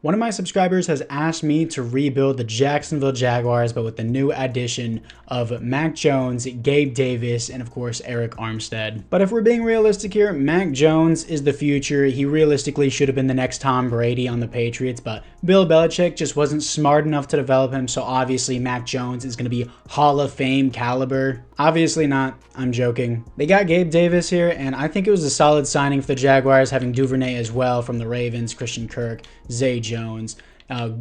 One of my subscribers has asked me to rebuild the Jacksonville Jaguars, but with the new addition of Mac Jones, Gabe Davis, and of course, Arik Armstead. But if we're being realistic here, Mac Jones is the future. He realistically should have been the next Tom Brady on the Patriots, but Bill Belichick just wasn't smart enough to develop him, so obviously Mac Jones is going to be Hall of Fame caliber. Obviously not. I'm joking. They got Gabe Davis here, and I think it was a solid signing for the Jaguars, having Duvernay as well from the Ravens, Christian Kirk, Zay Jones.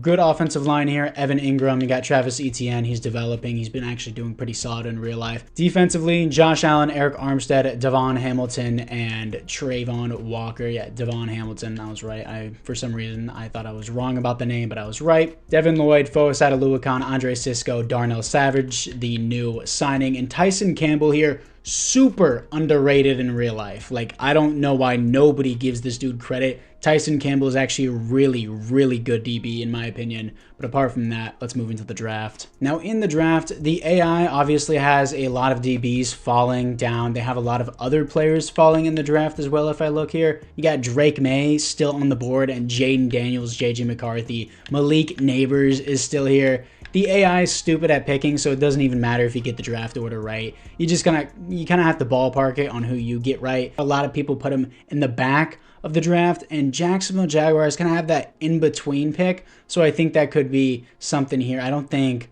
Good offensive line here. Evan Ingram. You got Travis Etienne. He's developing. He's been actually doing pretty solid in real life. Defensively, Josh Allen, Arik Armstead, Devon Hamilton, and Trayvon Walker. Yeah, Devon Hamilton. I was right. For some reason, I thought I was wrong about the name, but I was right. Devin Lloyd, Foas Adeluakon, Andre Cisco, Darnell Savage, the new signing, and Tyson Campbell here. Super underrated in real life. Like, I don't know why nobody gives this dude credit. Tyson Campbell is actually a really, really good DB in my opinion. But apart from that, let's move into the draft. Now in the draft, the AI obviously has a lot of DBs falling down. They have a lot of other players falling in the draft as well. If I look here, you got Drake May still on the board and Jaden Daniels, JJ McCarthy. Malik Neighbors is still here. The AI is stupid at picking, so it doesn't even matter if you get the draft order right. You kind of have to ballpark it on who you get right. A lot of people put him in the back of the draft, and Jacksonville Jaguars kind of have that in-between pick, so I think that could be something here. I don't think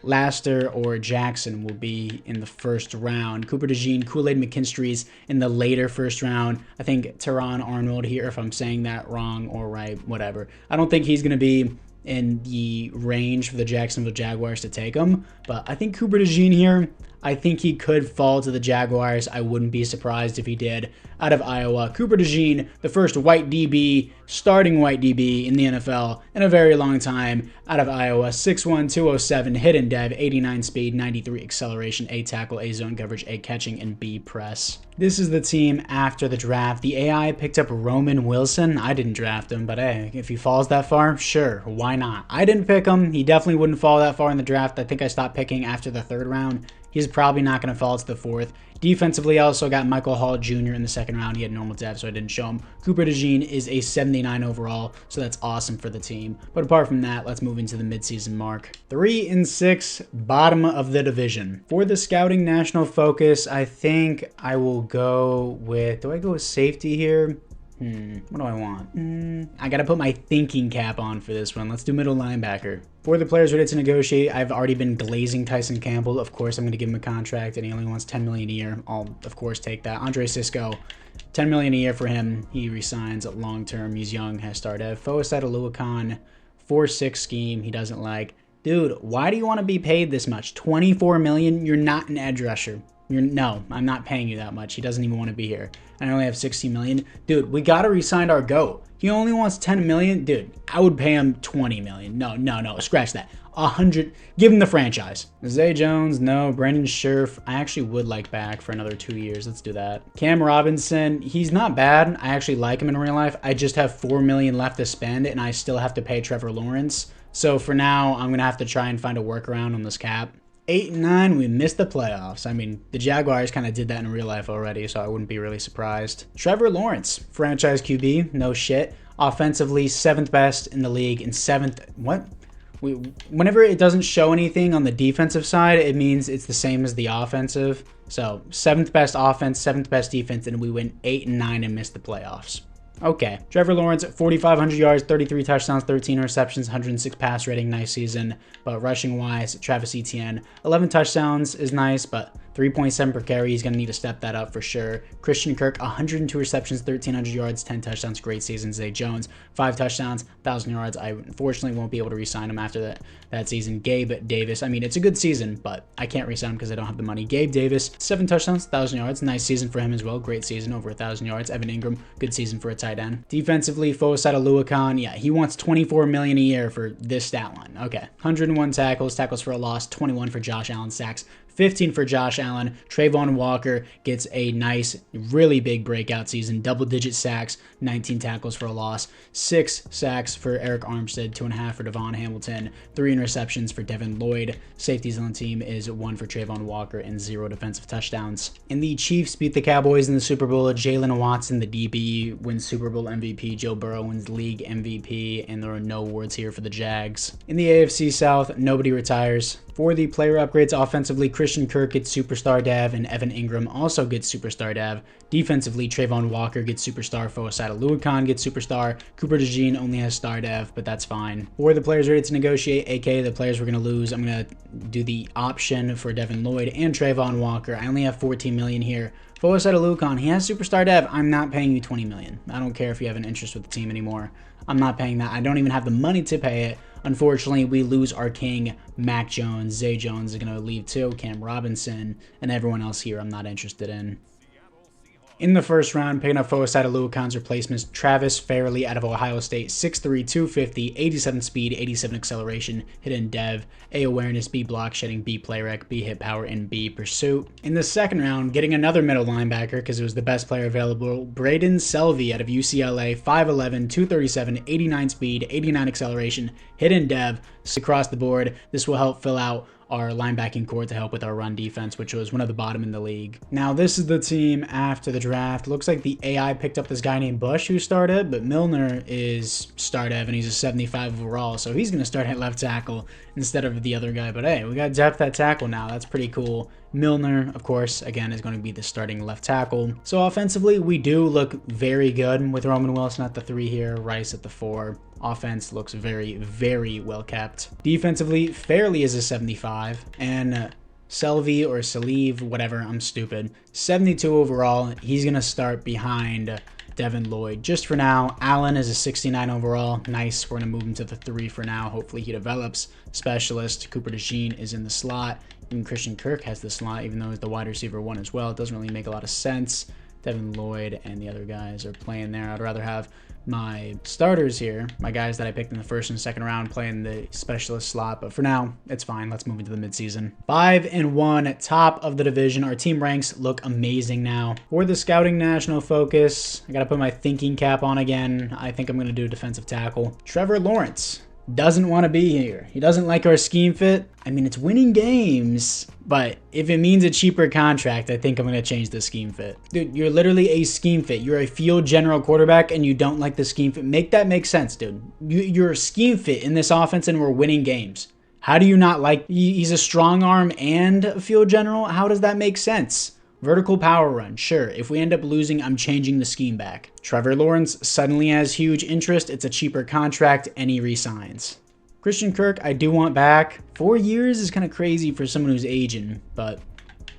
Laster or Jackson will be in the first round. Cooper DeJean, Kool-Aid McKinstry's in the later first round. I think Teron Arnold here, if I'm saying that wrong or right, whatever. I don't think he's going to be in the range for the Jacksonville Jaguars to take him, but I think Cooper DeJean here, I think he could fall to the Jaguars. I wouldn't be surprised if he did. Out of Iowa, Cooper DeJean, the first white DB, starting white DB in the NFL in a very long time. Out of Iowa, 6'1", 207, hidden dev, 89 speed, 93 acceleration, A tackle, A zone coverage, A catching, and B press. This is the team after the draft. The AI picked up Roman Wilson. I didn't draft him, but hey, if he falls that far, sure, why not? I didn't pick him. He definitely wouldn't fall that far in the draft. I think I stopped picking after the third round. He's probably not going to fall to the fourth. Defensively, I also got Michael Hall Jr. in the second round. He had normal dev, so I didn't show him. Cooper DeJean is a 79 overall, so that's awesome for the team. But apart from that, let's move into the midseason mark. 3-6, bottom of the division. For the scouting national focus, I think I will go with, do I go with safety here? What do I want? I gotta put my thinking cap on for this one. Let's do middle linebacker. For the players ready to negotiate, I've already been glazing Tyson Campbell. Of course, I'm going to give him a contract, and he only wants $10 million a year. I'll, of course, take that. Andre Cisco, $10 million a year for him. He resigns long-term. He's young, has started. Foas Adeluakon, 4-6 scheme. He doesn't like. Dude, why do you want to be paid this much? $24 million? You're not an edge rusher. No, I'm not paying you that much. He doesn't even want to be here. I only have $16 million. Dude, we got to re-sign our GOAT. He only wants $10 million. Dude, I would pay him $20 million. No, scratch that. 100. Give him the franchise. Zay Jones, no. Brandon Scherf, I actually would like back for another 2 years. Let's do that. Cam Robinson, he's not bad. I actually like him in real life. I just have $4 million left to spend, and I still have to pay Trevor Lawrence. So for now, I'm going to have to try and find a workaround on this cap. 8-9, we missed the playoffs. I mean, the Jaguars kind of did that in real life already, so I wouldn't be really surprised. Trevor Lawrence, franchise QB, no shit. Offensively, 7th best in the league, and 7th, what? Whenever it doesn't show anything on the defensive side, it means it's the same as the offensive. So, 7th best offense, 7th best defense, and we went 8-9 and missed the playoffs. Okay, Trevor Lawrence, 4,500 yards, 33 touchdowns, 13 receptions, 106 pass rating, nice season. But rushing-wise, Travis Etienne, 11 touchdowns is nice, but 3.7 per carry. He's going to need to step that up for sure. Christian Kirk, 102 receptions, 1,300 yards, 10 touchdowns, great season. Zay Jones, 5 touchdowns, 1,000 yards. I unfortunately won't be able to re-sign him after that season. Gabe Davis, I mean, it's a good season, but I can't re-sign him because I don't have the money. Gabe Davis, 7 touchdowns, 1,000 yards. Nice season for him as well. Great season, over 1,000 yards. Evan Ingram, good season for a tight end. Defensively, Foas Adeluakon, yeah, he wants $24 million a year for this stat line. Okay, 101 tackles for a loss, 21 for Josh Allen sacks, 15 for Josh Allen. Trayvon Walker gets a nice, really big breakout season. Double-digit sacks, 19 tackles for a loss. 6 sacks for Arik Armstead, 2.5 for Devon Hamilton. 3 interceptions for Devin Lloyd. Safeties on the team is 1 for Trayvon Walker and 0 defensive touchdowns. And the Chiefs beat the Cowboys in the Super Bowl. Jalen Watson, the DB, wins Super Bowl MVP. Joe Burrow wins league MVP, and there are no awards here for the Jags. In the AFC South, nobody retires. For the player upgrades offensively, Christian Kirk gets Superstar Dav, and Evan Ingram also gets Superstar Dav. Defensively, Trayvon Walker gets Superstar, Foasada Luakon gets Superstar. Cooper DeJean only has Star Dav, but that's fine. For the players ready to negotiate, aka the players we're going to lose, I'm going to do the option for Devin Lloyd and Trayvon Walker. I only have 14 million here. Foasada Luakon, he has Superstar Dav. I'm not paying you 20 million. I don't care if you have an interest with the team anymore. I'm not paying that. I don't even have the money to pay it. Unfortunately, we lose our king, Mac Jones. Zay Jones is going to leave too, Cam Robinson, and everyone else here I'm not interested in. In the first round, picking up Foasada Luakon's replacements, Travis Fairley out of Ohio State, 6'3", 250, 87 speed, 87 acceleration, hidden dev, A awareness, B block shedding, B play rec, B hit power, and B pursuit. In the second round, getting another middle linebacker because it was the best player available, Braden Selvey out of UCLA, 5'11", 237, 89 speed, 89 acceleration, hidden dev. Across the board, this will help fill out our linebacking core to help with our run defense, which was one of the bottom in the league. Now, this is the team after the draft. Looks like the AI picked up this guy named Bush who started, but Milner is start and he's a 75 overall, so he's going to start at left tackle instead of the other guy. But hey, we got depth at tackle now. That's pretty cool. Milner, of course, again, is going to be the starting left tackle. So offensively, we do look very good with Roman Wilson at the 3 here, Rice at the 4. Offense looks very, very well kept. Defensively, Fairley is a 75, and Selvey or Salive, whatever, I'm stupid, 72 overall. He's going to start behind Devin Lloyd. Just for now, Allen is a 69 overall. Nice. We're going to move him to the 3 for now. Hopefully he develops. Specialist, Cooper DeJean is in the slot. Even Christian Kirk has the slot, even though he's the wide receiver 1 as well. It doesn't really make a lot of sense. Devin Lloyd and the other guys are playing there. I'd rather have my starters here, my guys that I picked in the first and second round, playing the specialist slot, but for now, it's fine. Let's move into the midseason. 5-1, top of the division. Our team ranks look amazing now. For the scouting national focus, I gotta put my thinking cap on again. I think I'm gonna do defensive tackle. Trevor Lawrence doesn't want to be here. He doesn't like our scheme fit. I mean, it's winning games, but if it means a cheaper contract, I think I'm going to change the scheme fit. Dude, you're literally a scheme fit. You're a field general quarterback and you don't like the scheme fit. Make that make sense, dude. You're a scheme fit in this offense and we're winning games. How do you not like, he's a strong arm and a field general? How does that make sense? Vertical power run, sure. If we end up losing, I'm changing the scheme back. Trevor Lawrence suddenly has huge interest. It's a cheaper contract and he resigns. Christian Kirk, I do want back. 4 years is kind of crazy for someone who's aging, but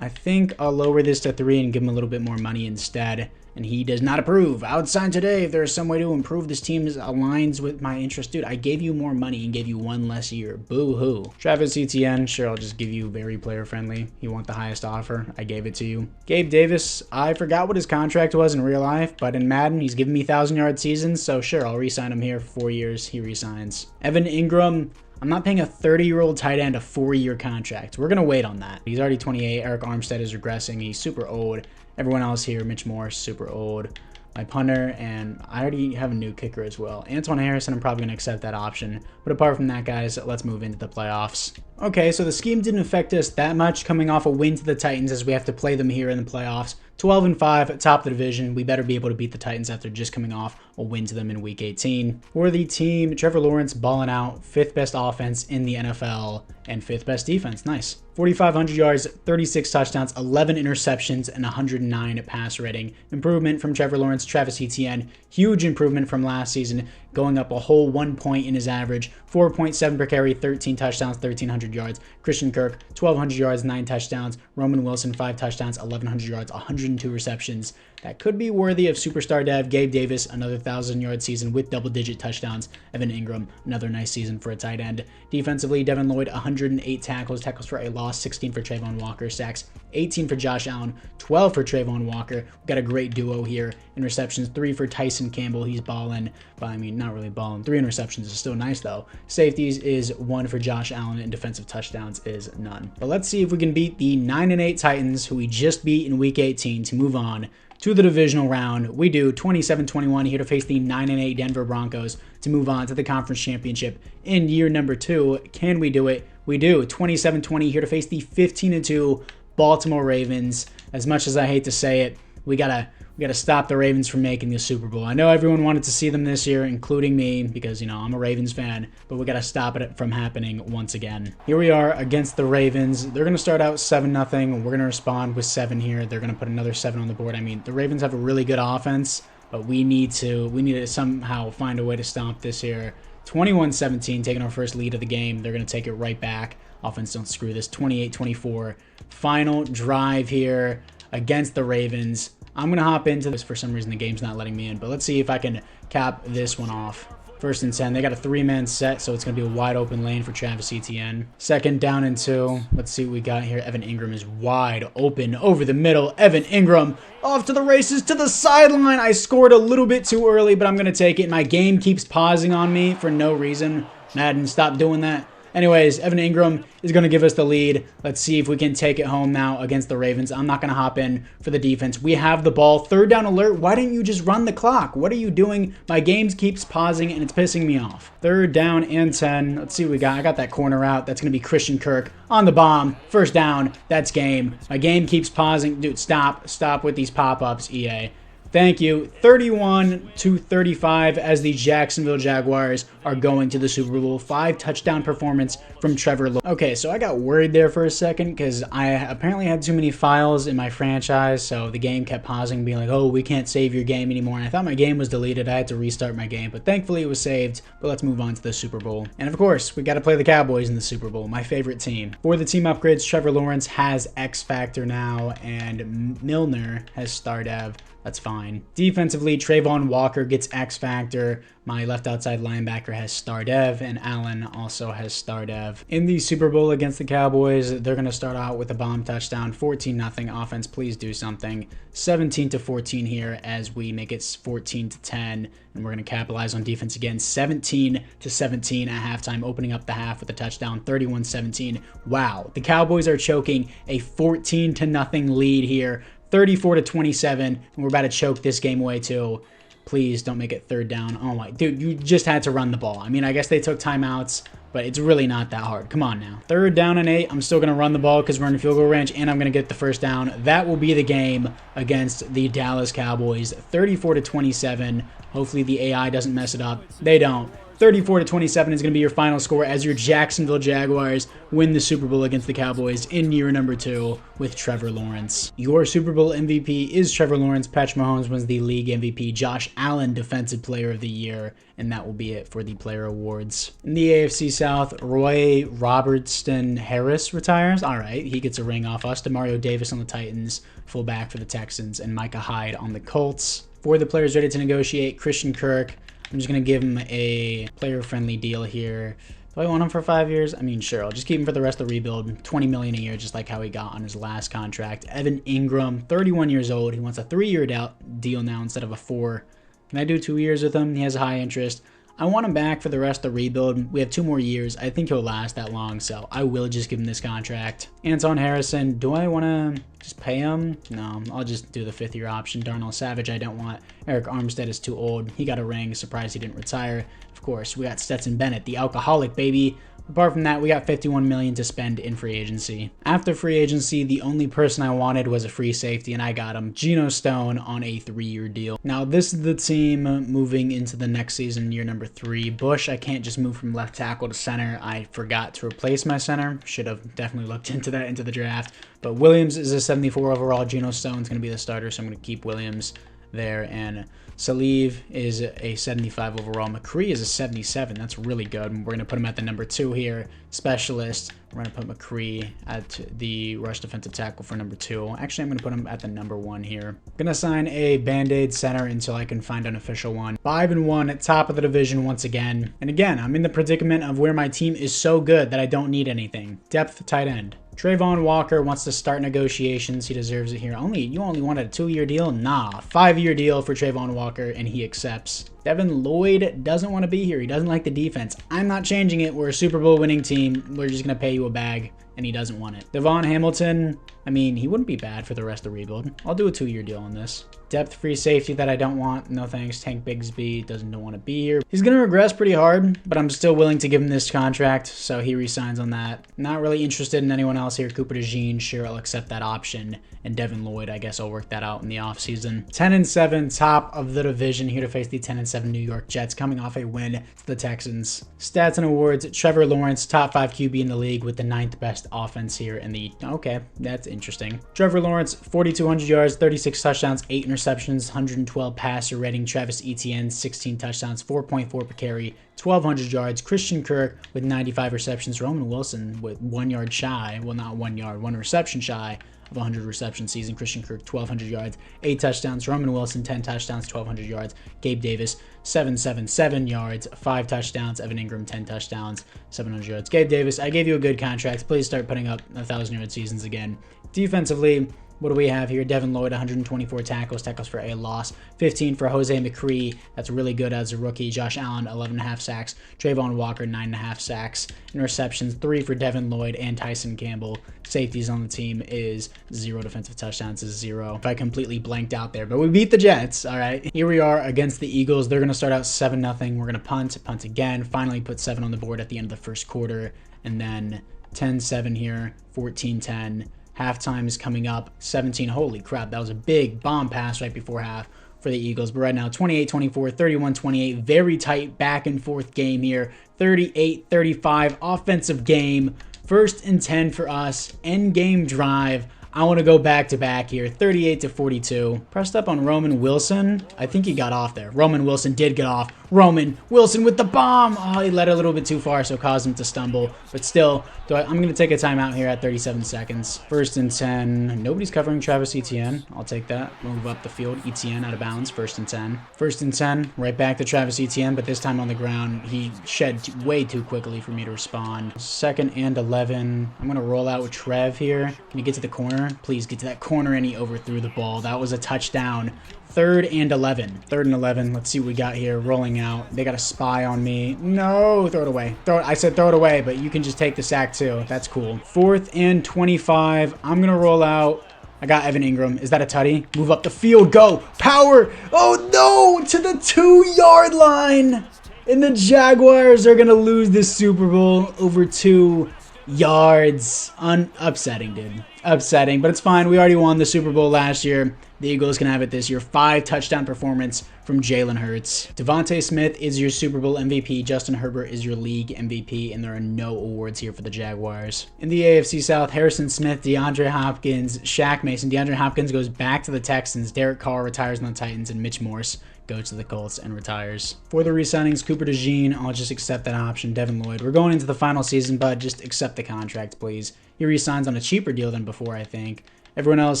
I think I'll lower this to 3 and give him a little bit more money instead. And he does not approve. I would sign today if there's some way to improve this team that aligns with my interest. Dude, I gave you more money and gave you 1 less year. Boo-hoo. Travis Etienne, sure, I'll just give you very player-friendly. You want the highest offer. I gave it to you. Gabe Davis, I forgot what his contract was in real life, but in Madden, he's giving me 1,000-yard seasons, so sure, I'll re-sign him here for 4 years. He resigns. Evan Ingram, I'm not paying a 30-year-old tight end a 4-year contract. We're going to wait on that. He's already 28. Arik Armstead is regressing. He's super old. Everyone else here, Mitch Morse, super old. My punter, and I already have a new kicker as well. Antoine Harrison, I'm probably going to accept that option. But apart from that, guys, let's move into the playoffs. Okay, so the scheme didn't affect us that much coming off a win to the Titans as we have to play them here in the playoffs. 12-5, top of the division. We better be able to beat the Titans after just coming off a win to them in Week 18. For the team, Trevor Lawrence balling out, 5th best offense in the NFL and 5th best defense. Nice. 4,500 yards, 36 touchdowns, 11 interceptions, and 109 pass rating. Improvement from Trevor Lawrence. Travis Etienne, huge improvement from last season, going up a whole 1 point in his average. 4.7 per carry, 13 touchdowns, 1,300 yards. Christian Kirk, 1,200 yards, 9 touchdowns. Roman Wilson, 5 touchdowns, 1,100 yards, 102 receptions. That could be worthy of superstar dev. Gabe Davis, another 1,000-yard season with double-digit touchdowns. Evan Ingram, another nice season for a tight end. Defensively, Devin Lloyd, 108 tackles for a loss, 16 for Trayvon Walker, sacks 18 for Josh Allen, 12 for Trayvon Walker. We've got a great duo here. Interceptions, 3 for Tyson Campbell. He's balling, but I mean, not really balling. 3 interceptions is still nice, though. Safeties is 1 for Josh Allen, and defensive touchdowns is none. But let's see if we can beat the 9-8 Titans, who we just beat in Week 18, to move on to the divisional round. We do 27-21 here to face the 9-8 Denver Broncos to move on to the conference championship in year number 2. Can we do it? We do. 27-20 here to face the 15-2 Baltimore Ravens. As much as I hate to say it, we gotta stop the Ravens from making the Super Bowl. I know everyone wanted to see them this year, including me, because, you know, I'm a Ravens fan, but we gotta stop it from happening once again. Here we are against the Ravens. They're gonna start out 7-0. We're gonna respond with 7 here. They're gonna put another 7 on the board. I mean, the Ravens have a really good offense, but we need to somehow find a way to stomp this here. 21-17, taking our first lead of the game. They're gonna take it right back. Offense, don't screw this. 28-24. Final drive here against the Ravens. I'm going to hop into this. For some reason, the game's not letting me in, but let's see if I can cap this one off. 1st and 10. They got a 3-man set, so it's going to be a wide open lane for Travis Etienne. 2nd down and 2. Let's see what we got here. Evan Ingram is wide open over the middle. Evan Ingram off to the races to the sideline. I scored a little bit too early, but I'm going to take it. My game keeps pausing on me for no reason. Madden, stop doing that. Anyways, Evan Ingram is going to give us the lead. Let's see if we can take it home now against the Ravens. I'm not going to hop in for the defense. We have the ball. 3rd down alert. Why didn't you just run the clock? What are you doing? My game keeps pausing, and it's pissing me off. 3rd down and 10. Let's see what we got. I got that corner out. That's going to be Christian Kirk on the bomb. 1st down. That's game. My game keeps pausing. Dude, stop. Stop with these pop-ups, EA. Thank you. 31-35 as the Jacksonville Jaguars are going to the Super Bowl. 5 touchdown performance from Trevor Lawrence. Okay, so I got worried there for a second because I apparently had too many files in my franchise, so the game kept pausing, being like, oh, we can't save your game anymore. And I thought my game was deleted. I had to restart my game, but thankfully it was saved. But let's move on to the Super Bowl. And of course, we got to play the Cowboys in the Super Bowl, my favorite team. For the team upgrades, Trevor Lawrence has X Factor now, and Milner has Star Dev. That's fine. Defensively, Trayvon Walker gets X Factor. My left outside linebacker has Star Dev, and Allen also has Star Dev. In the Super Bowl against the Cowboys, they're going to start out with a bomb touchdown. 14-0 offense. Please do something. 17-14 here as we make it 14-10, and we're going to capitalize on defense again. 17-17 at halftime, opening up the half with a touchdown. 31-17. Wow, the Cowboys are choking a 14-0 lead here. 34-27, and we're about to choke this game away too. Please don't make it 3rd down. Oh my, dude, you just had to run the ball. I mean, I guess they took timeouts, but it's really not that hard. Come on now. 3rd down and 8. I'm still going to run the ball because we're in field goal range, and I'm going to get the 1st down. That will be the game against the Dallas Cowboys. 34-27. Hopefully the AI doesn't mess it up. They don't. 34-27 is going to be your final score as your Jacksonville Jaguars win the Super Bowl against the Cowboys in year number 2 with Trevor Lawrence. Your Super Bowl MVP is Trevor Lawrence. Patrick Mahomes wins the league MVP. Josh Allen, Defensive Player of the Year. And that will be it for the player awards. In the AFC South, Roy Robertson Harris retires. All right, he gets a ring off us. Demario Davis on the Titans, fullback for the Texans, and Micah Hyde on the Colts. For the players ready to negotiate, Christian Kirk. I'm just going to give him a player-friendly deal here. Do I want him for 5 years? I mean, sure. I'll just keep him for the rest of the rebuild. $20 million a year, just like how he got on his last contract. Evan Ingram, 31 years old. He wants a 3-year deal now instead of a 4. Can I do 2 years with him? He has a high interest. I want him back for the rest of the rebuild. We have 2 more years. I think he'll last that long, so I will just give him this contract. Anton Harrison, do I want to just pay him? No, I'll just do the 5th-year option. Darnell Savage, I don't want. Arik Armstead is too old. He got a ring. Surprised he didn't retire. Of course, we got Stetson Bennett, the alcoholic, baby. Apart from that, we got $51 million to spend in free agency. After free agency, the only person I wanted was a free safety, and I got him. Geno Stone on a 3-year deal. Now, this is the team moving into the next season, year number 3. Bush, I can't just move from left tackle to center. I forgot to replace my center. Should have definitely looked into that into the draft. But Williams is a 74 overall. Geno Stone's going to be the starter, so I'm going to keep Williams. there. And Saliv is a 75 overall. McCree is a 77. That's really good. We're going to put him at the number 2 here. Specialist. We're going to put McCree at the rush defensive tackle for number 2. Actually, I'm going to put him at the number 1 here. I'm going to assign a Band-Aid center until I can find an official one. 5-1 at top of the division once again. And again, I'm in the predicament of where my team is so good that I don't need anything. Depth tight end. Trayvon Walker wants to start negotiations. He deserves it here. You only wanted a 2-year deal? Nah, 5-year deal for Trayvon Walker, and he accepts. Devin Lloyd doesn't want to be here. He doesn't like the defense. I'm not changing it. We're a Super Bowl winning team. We're just going to pay you a bag, and he doesn't want it. Devon Hamilton, I mean, he wouldn't be bad for the rest of the rebuild. I'll do a 2-year deal on this. Depth free safety that I don't want. No thanks. Tank Bigsby doesn't want to be here. He's going to regress pretty hard, but I'm still willing to give him this contract, so he resigns on that. Not really interested in anyone else here. Cooper DeJean, sure, I'll accept that option. And Devin Lloyd, I guess I'll work that out in the offseason. 10-7, top of the division, here to face the 10-7 New York Jets, coming off a win to the Texans. Stats and awards, Trevor Lawrence, top 5 QB in the league with the 9th best offense here in the... Okay, that's interesting. Trevor Lawrence, 4,200 yards, 36 touchdowns, 8 interceptions, 112 passer rating. Travis Etienne, 16 touchdowns, 4.4 per carry, 1,200 yards. Christian Kirk with 95 receptions. Roman Wilson with 1 yard shy. Well, not 1 yard, 1 reception shy of 100 reception season. Christian Kirk, 1,200 yards, 8 touchdowns. Roman Wilson, 10 touchdowns, 1,200 yards. Gabe Davis, 777 yards, 5 touchdowns. Evan Ingram, 10 touchdowns, 700 yards. Gabe Davis, I gave you a good contract. Please start putting up 1,000-yard seasons again. Defensively, what do we have here? Devin Lloyd, 124 tackles for a loss, 15 for Jose McCree. That's really good as a rookie. Josh Allen, 11.5 sacks. Trayvon Walker, 9.5 sacks. Interceptions, 3 for Devin Lloyd and Tyson Campbell. Safeties on the team is 0. Defensive touchdowns is 0. If I completely blanked out there, but we beat the Jets. All right, here we are against the Eagles. They're going to start out 7-0. We're going to punt again. Finally put 7 on the board at the end of the first quarter. And then 10-7 here, 14-10. Halftime is coming up, 17. Holy crap, that was a big bomb pass right before half for the Eagles. But right now, 28-24, 31-28, very tight back and forth game here. 38-35, offensive game. 1st and 10 for us, end game drive. I want to go back-to-back here, 38-42. Pressed up on Roman Wilson. I think he got off there. Roman Wilson did get off. Roman Wilson with the bomb. Oh, he led it a little bit too far, so caused him to stumble. But still, I'm going to take a timeout here at 37 seconds. 1st and 10. Nobody's covering Travis Etienne. I'll take that. Move up the field. Etienne out of bounds. 1st and 10. 1st and 10. Right back to Travis Etienne, but this time on the ground. He shed way too quickly for me to respond. 2nd and 11. I'm going to roll out with Trev here. Can you get to the corner? Please get to that corner, and he overthrew the ball. That was a touchdown. 3rd and 11. 3rd and 11. Let's see what we got here. Rolling out. They got a spy on me. No, throw it away. I said throw it away, but you can just take the sack too. That's cool. 4th and 25. I'm going to roll out. I got Evan Ingram. Is that a tutty? Move up the field. Go. Power. Oh, no. To the 2-yard line. And the Jaguars are going to lose this Super Bowl over 2 yards. Upsetting, dude. Upsetting, but it's fine. We already won the Super Bowl last year. The Eagles can have it this year. 5 touchdown performance from Jalen Hurts. Devontae Smith is your Super Bowl MVP. Justin Herbert is your league MVP, and there are no awards here for the Jaguars. In the AFC South, Harrison Smith, DeAndre Hopkins, Shaq Mason. DeAndre Hopkins goes back to the Texans. Derek Carr retires on the Titans, and Mitch Morse goes to the Colts and retires. For the re-signings, Cooper DeJean, I'll just accept that option. Devin Lloyd, we're going into the final season, but just accept the contract, please. He re-signs on a cheaper deal than before, I think. Everyone else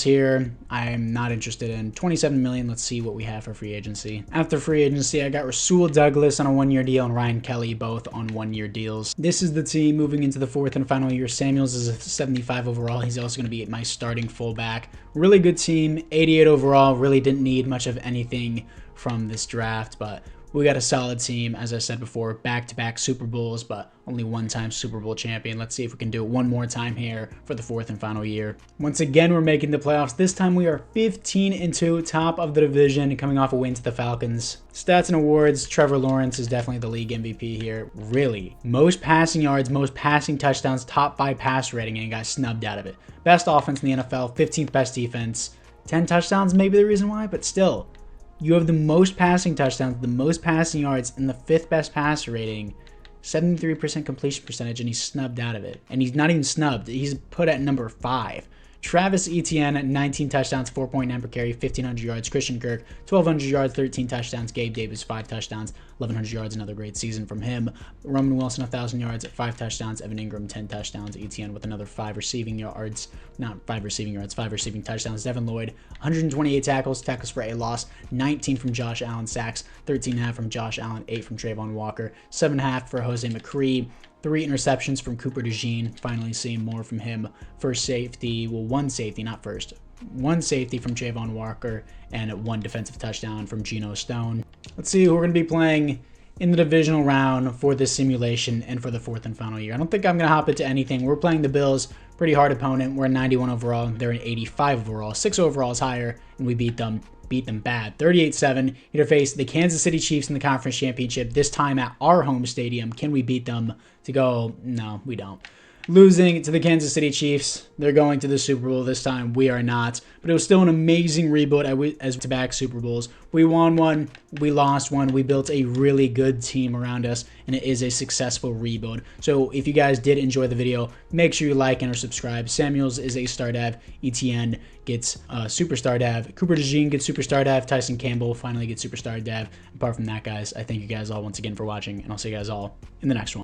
here, I'm not interested in. $27 million, let's see what we have for free agency. After free agency, I got Rasul Douglas on a 1-year deal and Ryan Kelly both on 1-year deals. This is the team moving into the 4th and final year. Samuels is a 75 overall. He's also going to be my starting fullback. Really good team, 88 overall. Really didn't need much of anything from this draft, but we got a solid team. As I said before, back-to-back Super Bowls, but only 1-time Super Bowl champion. Let's see if we can do it one more time here for the 4th and final year. Once again, we're making the playoffs. This time we are 15-2, top of the division, coming off a win to the Falcons. Stats and awards, Trevor Lawrence is definitely the league MVP here. Really. Most passing yards, most passing touchdowns, top 5 pass rating, and got snubbed out of it. Best offense in the NFL, 15th best defense. 10 touchdowns, maybe the reason why, but still. You have the most passing touchdowns, the most passing yards, and the 5th best passer rating. 73% completion percentage, and he's snubbed out of it. And he's not even snubbed. He's put at number 5. Travis Etienne, 19 touchdowns, 4.9 per carry, 1,500 yards. Christian Kirk, 1,200 yards, 13 touchdowns. Gabe Davis, 5 touchdowns, 1,100 yards. Another great season from him. Roman Wilson, 1,000 yards, 5 touchdowns. Evan Ingram, 10 touchdowns. Etienne with another 5 receiving yards. Not 5 receiving yards, 5 receiving touchdowns. Devin Lloyd, 128 tackles for a loss, 19 from Josh Allen. Sacks, 13.5 from Josh Allen, 8 from Trayvon Walker, 7.5 for Jose McCree. 3 interceptions from Cooper DeJean. Finally seeing more from him. First safety, well, 1 safety, not first. 1 safety from Trayvon Walker and 1 defensive touchdown from Geno Stone. Let's see who we're going to be playing in the divisional round for this simulation and for the 4th and final year. I don't think I'm going to hop into anything. We're playing the Bills. Pretty hard opponent. We're 91 overall. They're an 85 overall. 6 overall is higher, and we beat them bad. 38-7. Here to face the Kansas City Chiefs in the conference championship, this time at our home stadium. Can we beat them to go? No, we don't. Losing to the Kansas City Chiefs. They're going to the Super Bowl this time. We are not. But it was still an amazing rebuild as back Super Bowls. We won one. We lost one. We built a really good team around us, and it is a successful rebuild. So if you guys did enjoy the video, make sure you like and or subscribe. Samuels is a star dev. Etienne gets superstar dev. Cooper DeJean gets superstar dev. Tyson Campbell finally gets superstar dev. Apart from that, guys, I thank you guys all once again for watching, and I'll see you guys all in the next one.